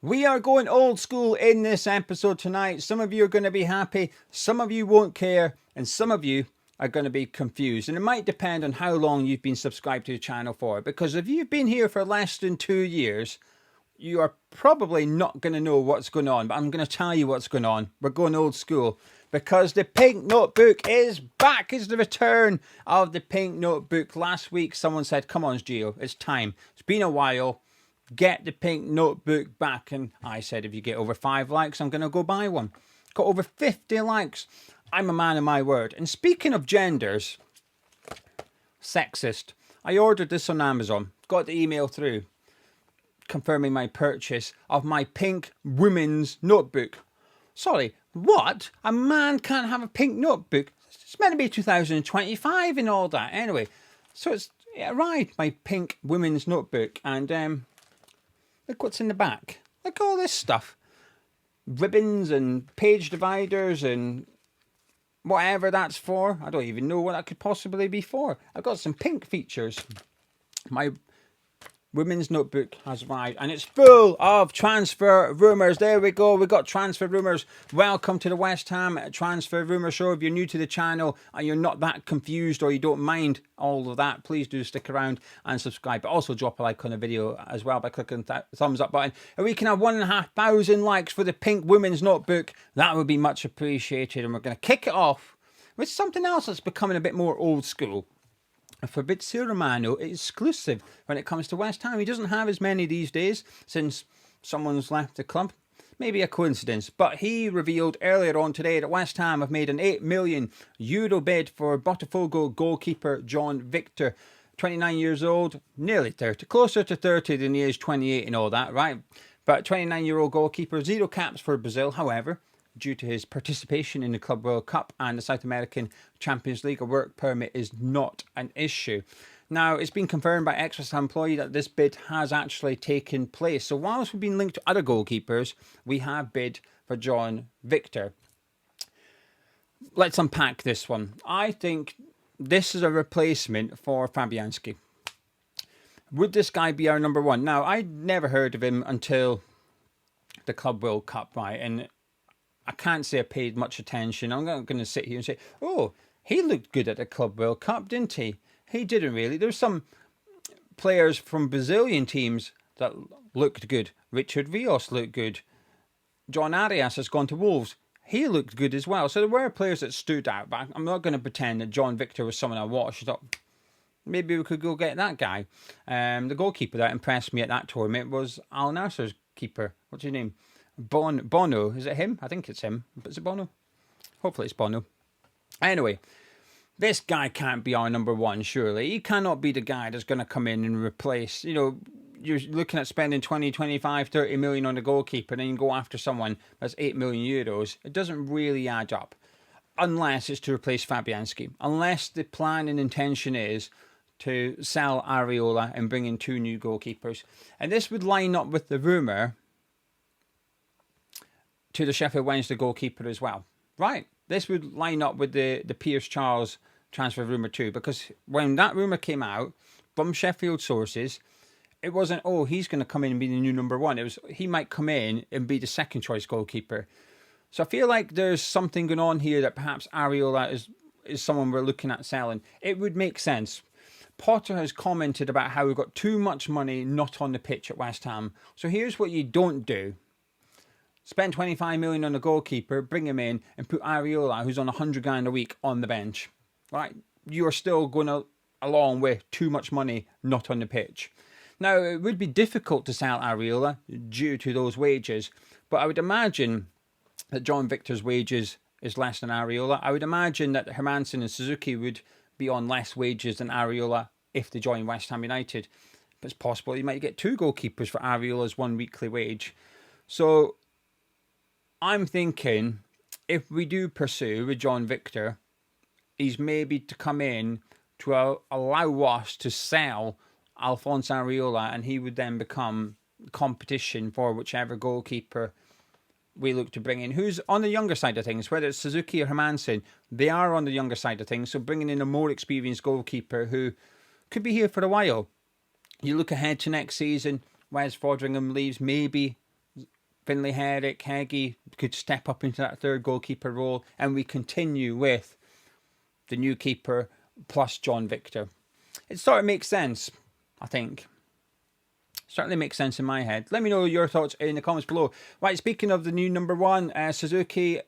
We are going old school in this episode tonight. Some of you are going to be happy, some of you won't care, and some of you are going to be confused. And it might depend on how long you've been subscribed to the channel for. Because if you've been here for less than 2 years, you are probably not going to know what's going on. But I'm going to tell you what's going on. We're going old school. Because the Pink Notebook is back. It's the return of the Pink Notebook. Last week, someone said, come on, Gio, it's time. It's been a while. Get the Pink Notebook back. And I said, if you get over 5 likes, I'm going to go buy one. Got over 50 likes. I'm a man of my word. And speaking of genders, sexist, I ordered this on Amazon. Got the email through confirming my purchase of my pink women's notebook. Sorry, what? A man can't have a pink notebook? It's meant to be 2025 and all that. Anyway, so it arrived, my pink women's notebook. And look what's in the back. Look at all this stuff. Ribbons and page dividers and whatever that's for. I don't even know what that could possibly be for. I've got some pink features. My women's notebook has arrived and it's full of transfer rumours. There we go. We got transfer rumours. Welcome to the West Ham Transfer Rumour Show. If you're new to the channel and you're not that confused or you don't mind all of that, please do stick around and subscribe. But also drop a like on the video as well by clicking the thumbs up button. If we can have 1,500 likes for the pink women's notebook, that would be much appreciated. And we're going to kick it off with something else that's becoming a bit more old school. A Fabrizio Romano exclusive when it comes to West Ham. He doesn't have as many these days since someone's left the club. Maybe a coincidence, but he revealed earlier on today that West Ham have made an €8 million bid for Botafogo goalkeeper John Victor. 29 years old, nearly 30, closer to 30 than he is 28 and all that, right? But 29-year-old goalkeeper, 0 caps for Brazil, however, due to his participation in the Club World Cup and the South American Champions League, a work permit is not an issue. Now, it's been confirmed by ex-West Ham employee that this bid has actually taken place. So whilst we've been linked to other goalkeepers, we have bid for John Victor. Let's unpack this one. I think this is a replacement for Fabianski. Would this guy be our number one? Now, I'd never heard of him until the Club World Cup, right? And I can't say I paid much attention. I'm not going to sit here and say, oh, he looked good at the Club World Cup, didn't he? He didn't really. There's some players from Brazilian teams that looked good. Richard Rios looked good. John Arias has gone to Wolves. He looked good as well. So there were players that stood out, but I'm not going to pretend that John Victor was someone I watched. I thought, maybe we could go get that guy. The goalkeeper that impressed me at that tournament was Al Nassr's keeper. What's his name? Bono, is it him? I think it's him. Is it Bono? Hopefully it's Bono. Anyway, this guy can't be our number one, surely. He cannot be the guy that's going to come in and replace, you're looking at spending 20, 25, 30 million on a goalkeeper and then you go after someone that's 8 million euros. It doesn't really add up. Unless it's to replace Fabianski. Unless the plan and intention is to sell Areola and bring in 2 new goalkeepers. And this would line up with the rumour to the Sheffield Wednesday goalkeeper as well. Right. This would line up with the Pierce Charles transfer rumour too. Because when that rumour came out from Sheffield sources, it wasn't, oh, he's going to come in and be the new number one. It was, he might come in and be the second choice goalkeeper. So I feel like there's something going on here that perhaps Areola is someone we're looking at selling. It would make sense. Potter has commented about how we've got too much money not on the pitch at West Ham. So here's what you don't do. Spend 25 million on a goalkeeper, bring him in, and put Areola, who's on 100 grand a week, on the bench. Right? You are still going along with too much money not on the pitch. Now, it would be difficult to sell Areola due to those wages, but I would imagine that John Victor's wages is less than Areola. I would imagine that Hermansen and Suzuki would be on less wages than Areola if they join West Ham United. But it's possible you might get 2 goalkeepers for Areola's 1 weekly wage. So I'm thinking if we do pursue with John Victor, he's maybe to come in to allow us to sell Alphonse Areola, and he would then become competition for whichever goalkeeper we look to bring in, who's on the younger side of things, whether it's Suzuki or Hermansen. They are on the younger side of things, so bringing in a more experienced goalkeeper who could be here for a while. You look ahead to next season, Wes Foderingham leaves, maybe Finlay Herrick, Heggie could step up into that third goalkeeper role, and we continue with the new keeper plus John Victor. It sort of makes sense, I think. Certainly makes sense in my head. Let me know your thoughts in the comments below. Right, speaking of the new number one, Suzuki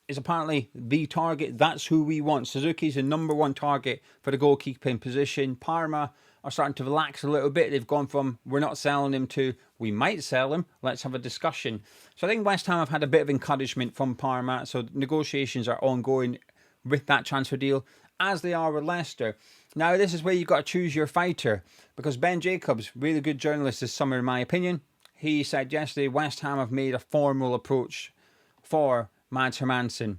is apparently the target. That's who we want. Suzuki's the number one target for the goalkeeping position. Parma are starting to relax a little bit. They've gone from we're not selling him to we might sell him. Let's have a discussion. So I think West Ham have had a bit of encouragement from Parma. So negotiations are ongoing with that transfer deal, as they are with Leicester. Now, this is where you've got to choose your fighter, because Ben Jacobs, really good journalist this summer in my opinion, he said yesterday West Ham have made a formal approach for Mads Hermansen.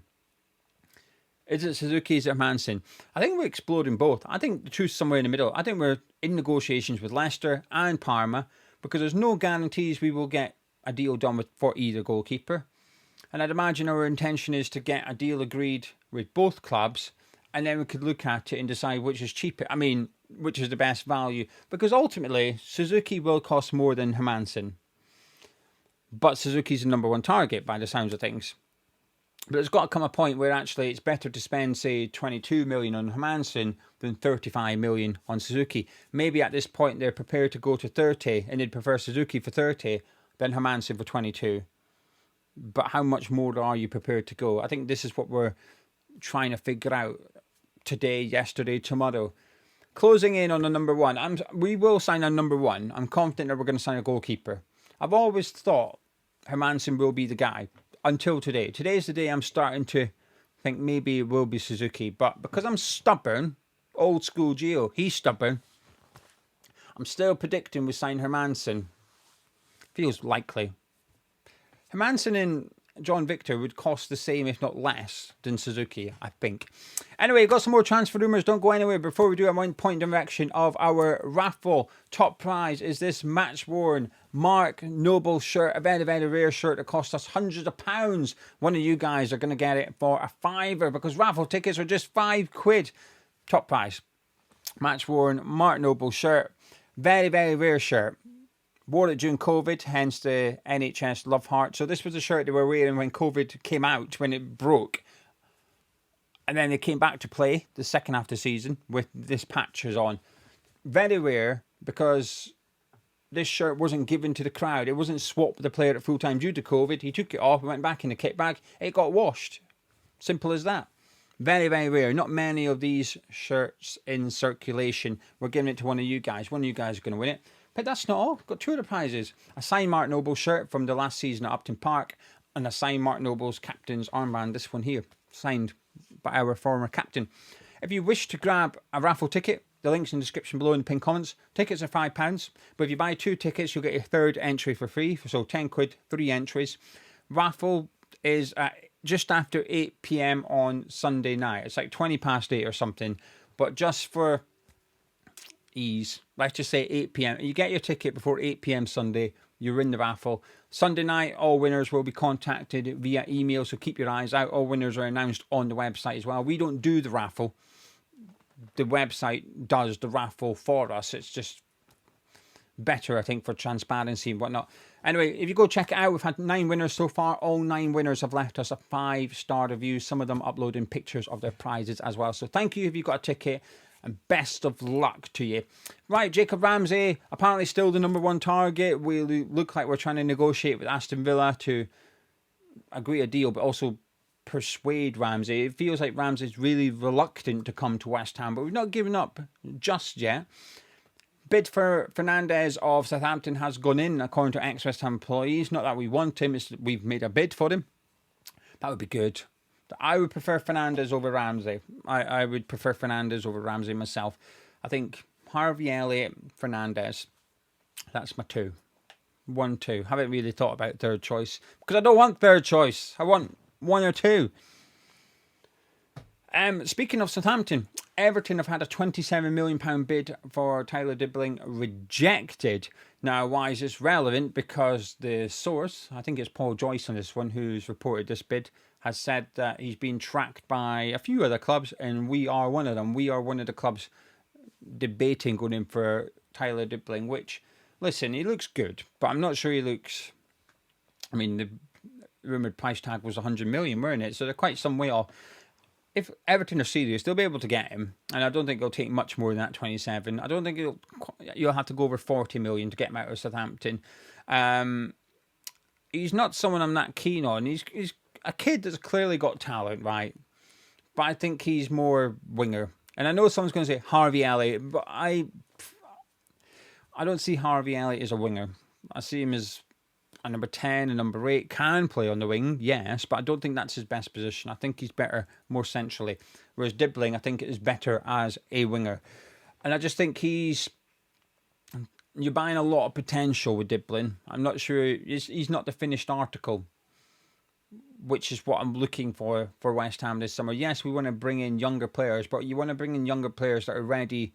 Is it Suzuki? Is it Hermansen? I think we're exploring both. I think the truth's somewhere in the middle. I think we're in negotiations with Leicester and Parma, because there's no guarantees we will get a deal done for either goalkeeper. And I'd imagine our intention is to get a deal agreed with both clubs, and then we could look at it and decide which is cheaper. I mean, which is the best value. Because ultimately, Suzuki will cost more than Hermansen. But Suzuki's the number one target by the sounds of things. But there's got to come a point where actually it's better to spend, say, 22 million on Hermansen than 35 million on Suzuki. Maybe at this point they're prepared to go to 30 and they'd prefer Suzuki for 30 than Hermansen for 22. But how much more are you prepared to go? I think this is what we're trying to figure out today, yesterday, tomorrow. Closing in on the number one. We will sign a number one. I'm confident that we're going to sign a goalkeeper. I've always thought Hermansen will be the guy until today. Today's the day I'm starting to think maybe it will be Suzuki. But because I'm stubborn, old school Gio, he's stubborn, I'm still predicting we sign Hermansen. Feels likely. Hermansen and John Victor would cost the same, if not less, than Suzuki, I think. Anyway, got some more transfer rumours. Don't go anywhere. Before we do, I want to point in direction of our raffle. Top prize is this match-worn Mark Noble shirt. A very, very rare shirt that cost us hundreds of pounds. One of you guys are going to get it for a £5 because raffle tickets are just £5. Top prize. Match-worn Mark Noble shirt. Very, very rare shirt. Wore it during COVID, hence the NHS Love Heart. So this was a shirt they were wearing when COVID came out, when it broke. And then they came back to play the second half of the season with this patches on. Very rare, because this shirt wasn't given to the crowd. It wasn't swapped with the player at full time due to COVID. He took it off, went back in the kit bag. It got washed. Simple as that. Very, very rare. Not many of these shirts in circulation. We're giving it to one of you guys. One of you guys is going to win it. But that's not all. We've got two other prizes. A signed Mark Noble shirt from the last season at Upton Park, and a signed Mark Noble's captain's armband. This one here, signed by our former captain. If you wish to grab a raffle ticket, the link's in the description below in the pinned comments. Tickets are £5. But if you buy 2 tickets, you'll get your third entry for free. So £10, 3 entries. Raffle is just after 8 PM on Sunday night. It's like 20 past 8 or something. But just for ease, let's just say 8 PM. You get your ticket before 8 PM Sunday, you're in the raffle. Sunday night, all winners will be contacted via email, so keep your eyes out. All winners are announced on the website as well. We don't do the raffle. The website does the raffle for us. It's just better, I think, for transparency and whatnot. Anyway, if you go check it out, we've had 9 winners so far. All 9 winners have left us a 5-star review. Some of them uploading pictures of their prizes as well. So thank you if you got a ticket. And best of luck to you. Right, Jacob Ramsey, apparently still the number one target. We look like we're trying to negotiate with Aston Villa to agree a deal, but also persuade Ramsey. It feels like Ramsey's really reluctant to come to West Ham, but we've not given up just yet. Bid for Fernandes of Southampton has gone in, according to ex-West Ham employees. Not that we want him, it's we've made a bid for him. That would be good. I would prefer Fernandes over Ramsey. I would prefer Fernandes over Ramsey myself. I think Harvey Elliott, Fernandes. That's my 2. 1, 2. Haven't really thought about third choice. Because I don't want third choice. I want 1 or 2. Speaking of Southampton, Everton have had a £27 million bid for Tyler Dibling rejected. Now, why is this relevant? Because the source, I think it's Paul Joyce on this one, who's reported this bid, has said that he's been tracked by a few other clubs, and we are one of them. We are one of the clubs debating going in for Tyler Dibling, which, listen, he looks good, but I'm not sure he looks I mean, the rumoured price tag was 100 million, weren't it? So they're quite some way off. If Everton are serious, they'll be able to get him, and I don't think it'll take much more than that 27. I don't think you'll have to go over 40 million to get him out of Southampton. He's not someone I'm that keen on. He's a kid that's clearly got talent, right? But I think he's more winger. And I know someone's going to say Harvey Elliott, but I don't see Harvey Elliott as a winger. I see him as a number 10 and number 8, can play on the wing, yes, but I don't think that's his best position. I think he's better more centrally. Whereas Dibling, I think, is better as a winger. And I just think you're buying a lot of potential with Dibling. I'm not sure, he's not the finished article, which is what I'm looking for West Ham this summer. Yes, we want to bring in younger players, but you want to bring in younger players that are ready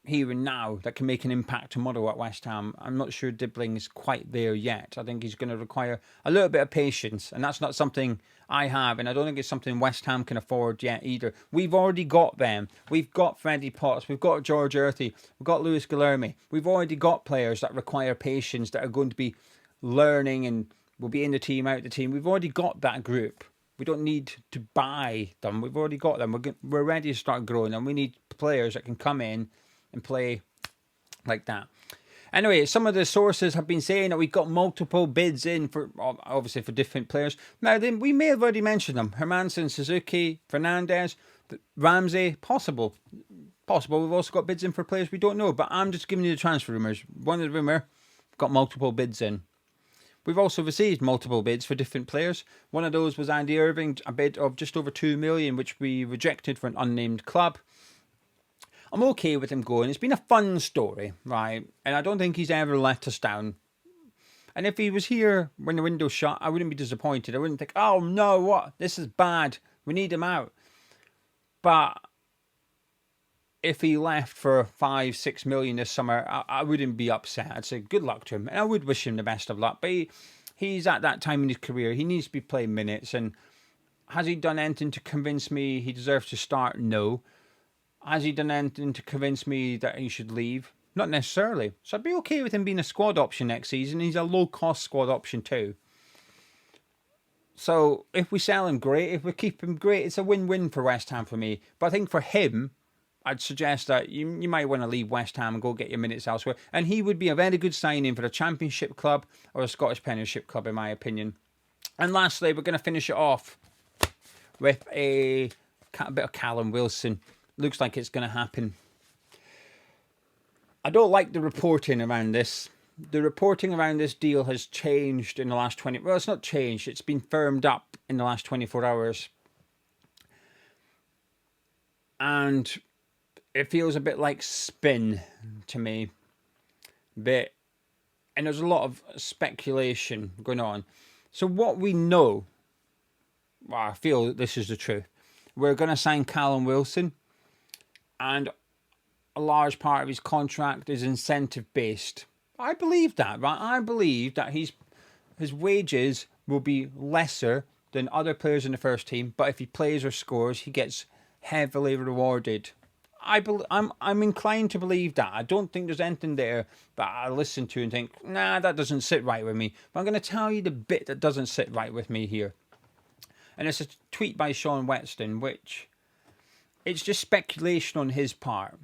here and now, that can make an impact tomorrow at West Ham. I'm not sure Dibling is quite there yet. I think he's going to require a little bit of patience, and that's not something I have, and I don't think it's something West Ham can afford yet either. We've already got them. We've got Freddie Potts, we've got George Earthy, we've got Lewis Guilherme. We've already got players that require patience, that are going to be learning and will be in the team, out the team. We've already got that group. We don't need to buy them. We've already got them. We're ready to start growing, and we need players that can come in and play like that. Anyway, some of the sources have been saying that we've got multiple bids in for, obviously, for different players. Now, then we may have already mentioned them. Hermansen, Suzuki, Fernandes, Ramsey, possible. We've also got bids in for players we don't know, but I'm just giving you the transfer rumours. One of the rumour, got multiple bids in. We've also received multiple bids for different players. One of those was Andy Irving, a bid of just over 2 million, which we rejected for an unnamed club. I'm okay with him going. It's been a fun story, right? And I don't think he's ever let us down. And if he was here when the window's shut, I wouldn't be disappointed. I wouldn't think, oh no, what? This is bad. We need him out. But if he left for 5-6 million this summer, I wouldn't be upset. I'd say good luck to him. And I would wish him the best of luck. But he's at that time in his career. He needs to be playing minutes. And has he done anything to convince me he deserves to start? No. Has he done anything to convince me that he should leave? Not necessarily. So I'd be okay with him being a squad option next season. He's a low-cost squad option too. So if we sell him, great. If we keep him, great. It's a win-win for West Ham for me. But I think for him, I'd suggest that you might want to leave West Ham and go get your minutes elsewhere. And he would be a very good signing for a Championship club or a Scottish Premiership club, in my opinion. And lastly, we're going to finish it off with a bit of Callum Wilson. Looks like it's going to happen. I don't like the reporting around this. The reporting around this deal has changed in the last 20... Well, it's not changed. It's been firmed up in the last 24 hours. And it feels a bit like spin to me. And there's a lot of speculation going on. So what we know... Well, I feel this is the truth. We're going to sign Callum Wilson. And a large part of his contract is incentive-based. I believe that, right? I believe that his wages will be lesser than other players in the first team, but if he plays or scores, he gets heavily rewarded. I'm inclined to believe that. I don't think there's anything there that I listen to and think, nah, that doesn't sit right with me. But I'm going to tell you the bit that doesn't sit right with me here. And it's a tweet by Sean Whetstone, which... It's just speculation on his part.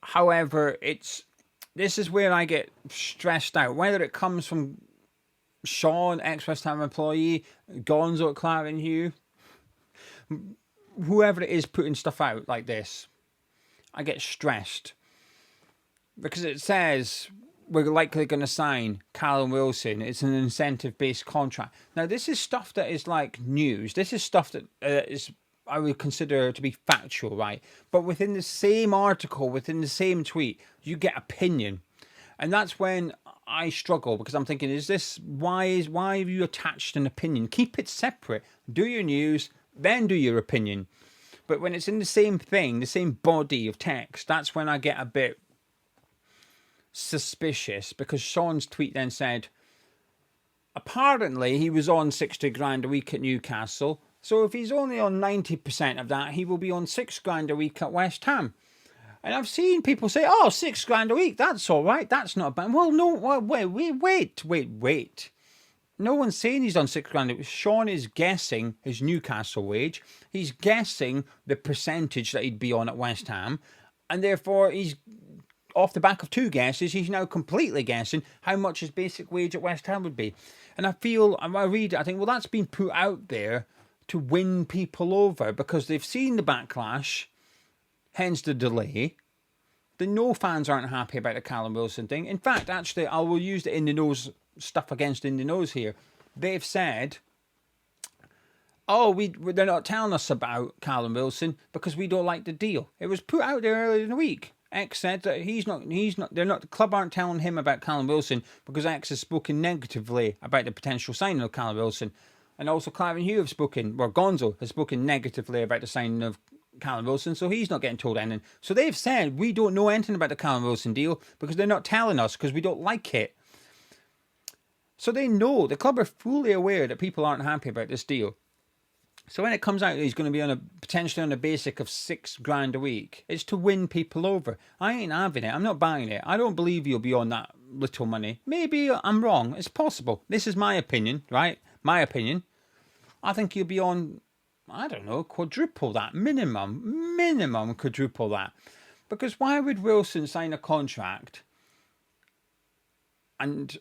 However, this is where I get stressed out. Whether it comes from Sean, ex-West Ham employee, Gonzo at Claret Hugh, whoever it is putting stuff out like this, I get stressed. Because it says we're likely going to sign Callum Wilson. It's an incentive-based contract. Now, this is stuff that is like news. This is stuff that is... I would consider to be factual, right? But within the same article, within the same tweet, you get opinion. And that's when I struggle, because I'm thinking, why have you attached an opinion? Keep it separate. Do your news, then do your opinion. But when it's in the same thing, the same body of text, that's when I get a bit suspicious, because Sean's tweet then said, apparently he was on 60 grand a week at Newcastle. So if he's only on 90% of that, he will be on 6 grand a week at West Ham. And I've seen people say, oh, £6,000 a week, that's all right, that's not bad. Well, no, wait. No one's saying he's done £6,000. Sean is guessing his Newcastle wage. He's guessing the percentage that he'd be on at West Ham. And therefore, he's off the back of two guesses, he's now completely guessing how much his basic wage at West Ham would be. And I read it, I think, well, that's been put out there to win people over because they've seen the backlash, hence the delay. They know fans aren't happy about the Callum Wilson thing. In fact, actually, I will use the In the Nose stuff against In the Nose here. They've said, oh, they're not telling us about Callum Wilson because we don't like the deal. It was put out there earlier in the week. X said that the club aren't telling him about Callum Wilson because X has spoken negatively about the potential signing of Callum Wilson. And also Clive and Hugh have spoken, or Gonzo has spoken negatively about the signing of Callum Wilson, so he's not getting told anything. So they've said, we don't know anything about the Callum Wilson deal because they're not telling us because we don't like it. So they know, the club are fully aware that people aren't happy about this deal. So when it comes out that he's going to be potentially on a basic of £6,000 a week, it's to win people over. I ain't having it. I'm not buying it. I don't believe you'll be on that little money. Maybe I'm wrong. It's possible. This is my opinion, right? My opinion. I think you'll be on, I don't know, quadruple that. Minimum quadruple that. Because why would Wilson sign a contract and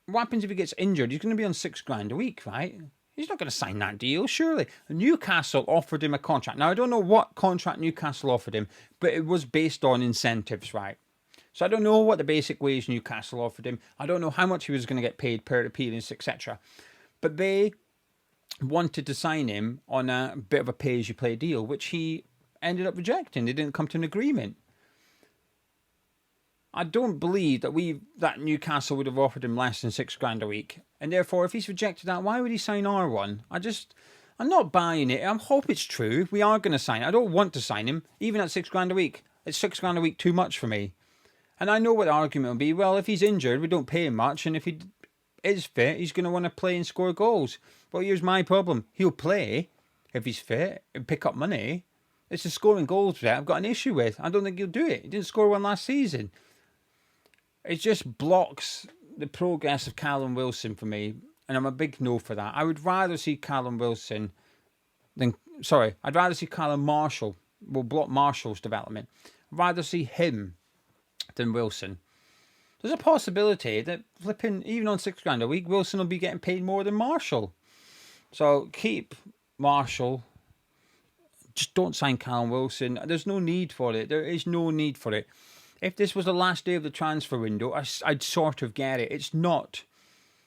what happens if he gets injured? He's going to be on £6,000 a week, right? He's not going to sign that deal, surely. Newcastle offered him a contract. Now, I don't know what contract Newcastle offered him, but it was based on incentives, right? So I don't know what the basic wage Newcastle offered him. I don't know how much he was going to get paid per appearance, etc. But they wanted to sign him on a bit of a pay-as-you-play deal, which he ended up rejecting. They didn't come to an agreement. I don't believe that Newcastle would have offered him less than £6,000 a week. And therefore, if he's rejected that, why would he sign R1? I'm not buying it. I hope it's true. We are going to sign it. I don't want to sign him, even at £6,000 a week. It's £6,000 a week too much for me. And I know what the argument will be. Well, if he's injured, we don't pay him much. And if he is fit, he's going to want to play and score goals. Well, here's my problem. He'll play if he's fit and pick up money. It's the scoring goals that I've got an issue with. I don't think he'll do it. He didn't score one last season. It just blocks the progress of Callum Wilson for me, and I'm a big no for that. I would rather see Callum Wilson I'd rather see Callum Marshall. Will block Marshall's development. I'd rather see him than Wilson. There's a possibility that flipping, even on £6,000 a week, Wilson will be getting paid more than Marshall. So keep Marshall. Just don't sign Callum Wilson. There's no need for it. There is no need for it. If this was the last day of the transfer window, I'd sort of get it. It's not.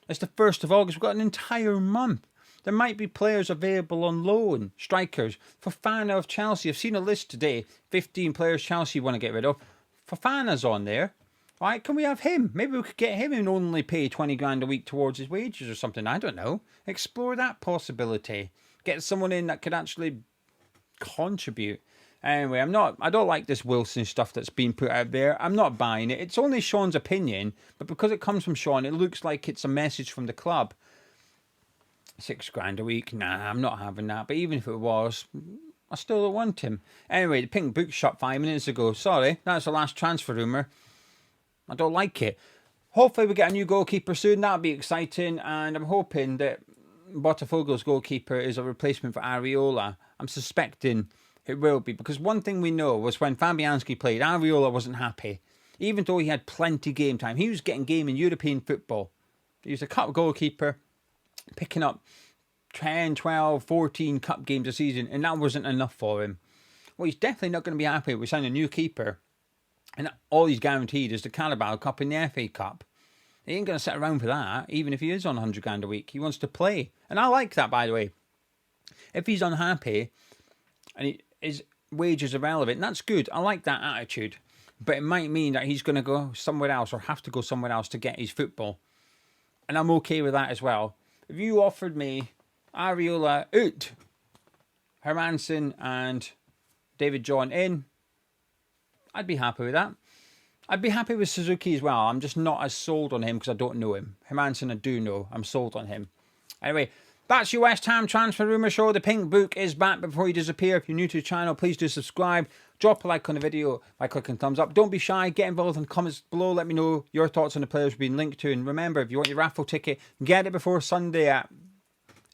It's the 1st of August. We've got an entire month. There might be players available on loan, strikers. Fofana of Chelsea. I've seen a list today. 15 players Chelsea want to get rid of. Fofana's on there. Right, can we have him? Maybe we could get him and only pay $20,000 a week towards his wages or something. I don't know. Explore that possibility. Get someone in that could actually contribute. Anyway, I don't like this Wilson stuff that's been put out there. I'm not buying it. It's only Sean's opinion, but because it comes from Sean, it looks like it's a message from the club. £6,000 a week, nah, I'm not having that. But even if it was, I still don't want him. Anyway, the Pink Book shut 5 minutes ago. Sorry, that's the last transfer rumour. I don't like it. Hopefully we get a new goalkeeper soon. That'll be exciting. And I'm hoping that Botafogo's goalkeeper is a replacement for Areola. I'm suspecting it will be, because one thing we know was when Fabianski played, Areola wasn't happy. Even though he had plenty game time, he was getting game in European football. He was a cup goalkeeper, picking up 10, 12, 14 cup games a season, and that wasn't enough for him. Well, he's definitely not going to be happy with signing a new keeper, and all he's guaranteed is the Carabao Cup and the FA Cup. He ain't going to sit around for that, even if he is on £100,000 a week. He wants to play. And I like that, by the way. If he's unhappy and his wages are relevant, that's good. I like that attitude. But it might mean that he's going to go somewhere else or have to go somewhere else to get his football. And I'm okay with that as well. If you offered me Areola out, Hermansen and David John in, I'd be happy with that. I'd be happy with Suzuki as well. I'm just not as sold on him because I don't know him. Hermansen I do know. I'm sold on him. Anyway, that's your West Ham transfer rumour show. The Pink Book is back before you disappear. If you're new to the channel, please do subscribe. Drop a like on the video by clicking thumbs up. Don't be shy. Get involved in the comments below. Let me know your thoughts on the players being linked to. And remember, if you want your raffle ticket, get it before Sunday at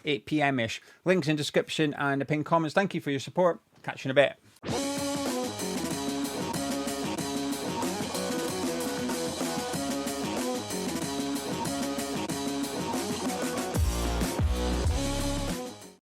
8 PM-ish. Links in description and the pinned comments. Thank you for your support. Catch you in a bit.